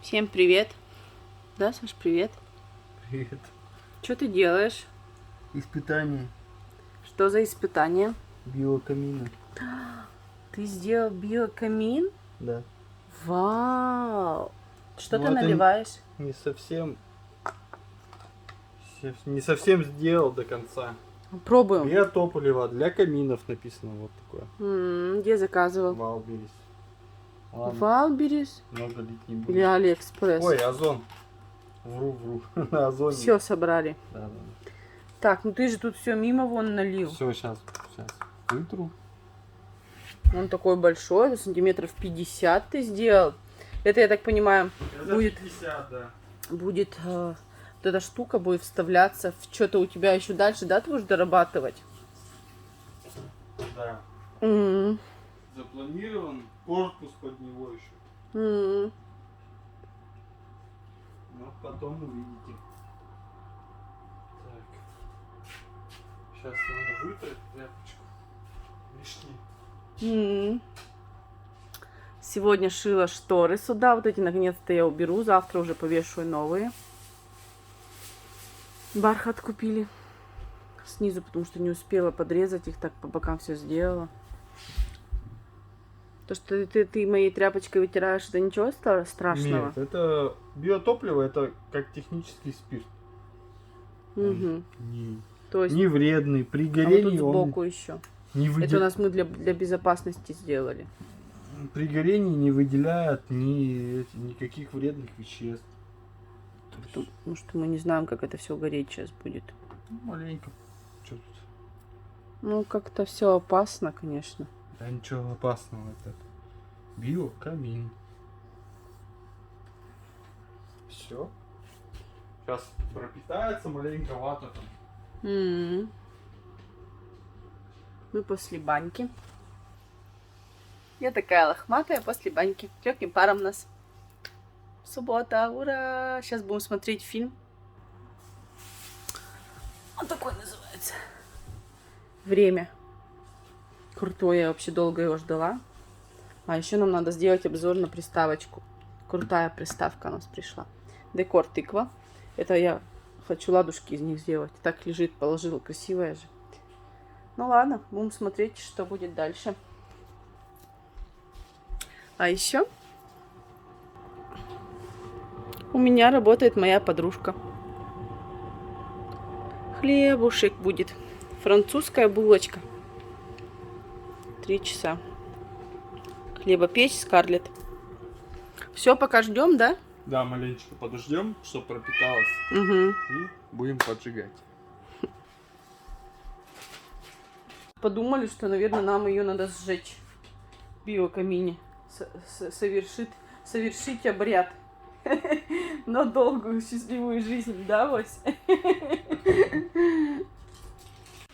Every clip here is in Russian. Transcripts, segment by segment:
Всем привет. Да, Саш, привет. Привет. Что ты делаешь? Испытание Что за испытание? биокамина. Ты сделал биокамин? Да. Вау! Что Ну, ты это наливаешь? не совсем сделал до конца. Пробуем. Биотопливо для каминов написано вот такое. Где заказывал? Валберис. Ладно, Валберис много лить не буду. или Алиэкспресс? Ой, Озон. Вру. На Озоне. Все собрали. Да. Так, ну ты же тут все мимо вон налил. Все, сейчас вытру. Он такой большой, это сантиметров 50 ты сделал. Это, я так понимаю, будет 50, да. будет вот эта штука будет вставляться в что-то у тебя еще дальше, да, ты будешь дорабатывать? Да. М. Запланирован корпус под него еще. М. Но потом увидите. Так. Сейчас надо вытрать тряпочку. Лишний. М. Сегодня шила шторы сюда, вот эти наконец-то я уберу, завтра уже повешаю новые. Бархат купили снизу, потому что не успела подрезать их, так по бокам все сделала. То, что ты моей тряпочкой вытираешь, это ничего страшного? Нет, это биотопливо, это как технический спирт. Угу. Не, То есть, не вредный. При а вот горении тут он сбоку еще. не Это у выделяет. нас мы для безопасности сделали. При горении не выделяет никаких вредных веществ. То есть, Потому что мы не знаем, как это все гореть сейчас будет. маленько. Что тут? Ну, как-то все опасно, конечно. Да ничего опасного. Это биокамин. Все. Сейчас пропитается маленько вата там. Мы после баньки. Я такая лохматая после баньки. Легким паром нас. Суббота, ура! Сейчас будем смотреть фильм. Он такой называется. Время. Крутое, я вообще долго его ждала. А еще нам надо сделать обзор на приставочку. Крутая приставка у нас пришла. Декор тыква. Это я хочу ладушки из них сделать. Так лежит, положила, красивая же. Ну ладно, будем смотреть, что будет дальше. А еще у меня работает моя подружка. Хлебушек будет. Французская булочка. 3 часа. Хлебопечь Скарлетт. Все, пока ждем, да? Да, маленечко подождем, чтобы пропиталось. Угу. И будем поджигать. Подумали, что, наверное, нам ее надо сжечь в биокамине. Совершить обряд. На долгую счастливую жизнь, да, Вась?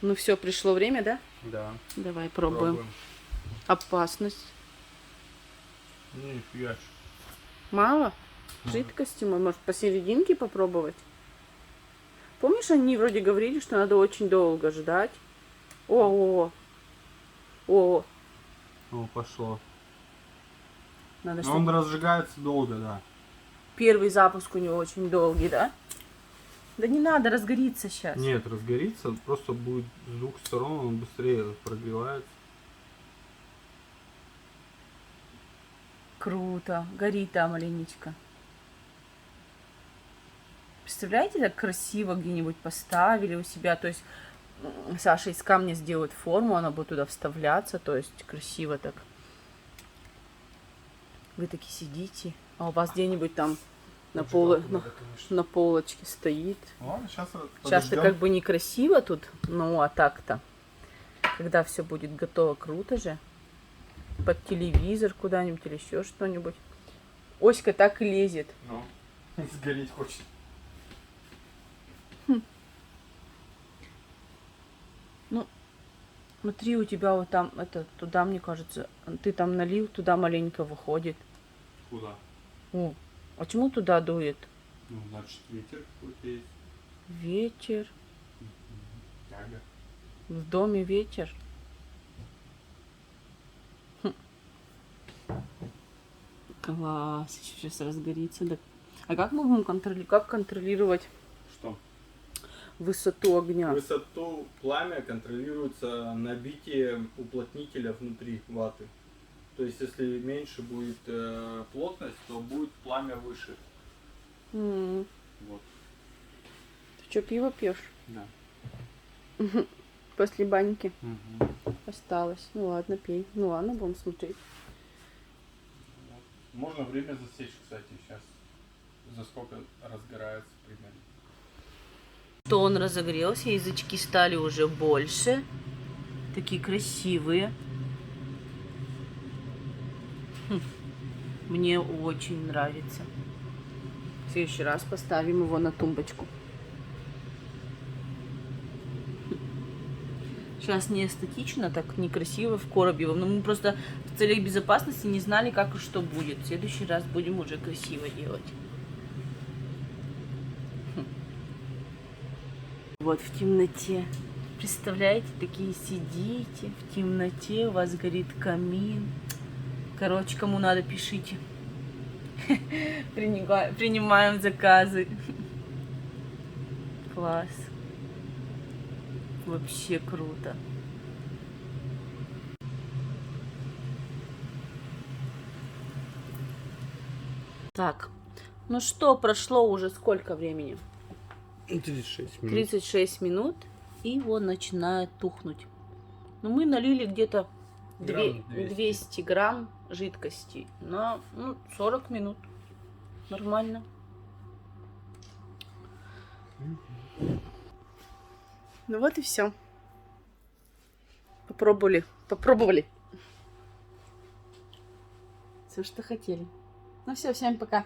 Ну все, пришло время, да? Да. Давай пробуем. Опасность. Нифига. Мало? Жидкости, может, посерединке попробовать? Помнишь, они вроде говорили, что надо очень долго ждать? О. О, пошло. Надо, Но чтобы он разжигается долго, да. первый запуск у него очень долгий, да? Да не надо, разгорится сейчас. Нет, разгорится, просто будет с двух сторон, он быстрее прогревается. Круто. Горит там маленечко. Представляете, так красиво где-нибудь поставили у себя. То есть Саша из камня сделает форму, она будет туда вставляться. То есть красиво так. Вы таки сидите, а у вас где-нибудь там на полочке стоит. Ладно, Сейчас-то как бы некрасиво тут, ну а так-то. Когда все будет готово, круто же. Под телевизор куда-нибудь или еще что-нибудь. Оська так и лезет. Ну, сгореть хочет. Ну, смотри, у тебя вот там, это, туда, мне кажется, ты там налил, туда маленько выходит. Куда? О, а чему туда дует? Ну, значит, ветер какой-то есть. Ветер. Тяга. В доме ветер. Класс, еще сейчас разгорится. Да. А как мы будем контролировать Что? высоту огня? Высоту пламя контролируется набитием уплотнителя внутри ваты. То есть, если меньше будет плотность, то будет пламя выше. М. Вот. Ты что, пиво пьешь? Да. После баньки Угу. осталось. Ну ладно, пей. Ну ладно, будем смотреть. Можно время засечь, кстати, сейчас. За сколько разгорается примерно. Что он разогрелся, язычки стали уже больше. Такие красивые. Мне очень нравится. В следующий раз поставим его на тумбочку. Сейчас не эстетично, так некрасиво в коробе. Но мы просто в целях безопасности не знали, как и что будет. В следующий раз будем уже красиво делать. Вот в темноте. Представляете, такие сидите в темноте, у вас горит камин. Короче, кому надо, пишите. Принимаем заказы. Класс. Вообще круто. Так, ну что, прошло уже сколько времени? 36 минут. 36 минут, и он начинает тухнуть. Но мы налили где-то Грамм 200. 200 грамм жидкости на 40 минут. Нормально. Ну вот и все. Попробовали. Все, что хотели. Ну все, всем пока.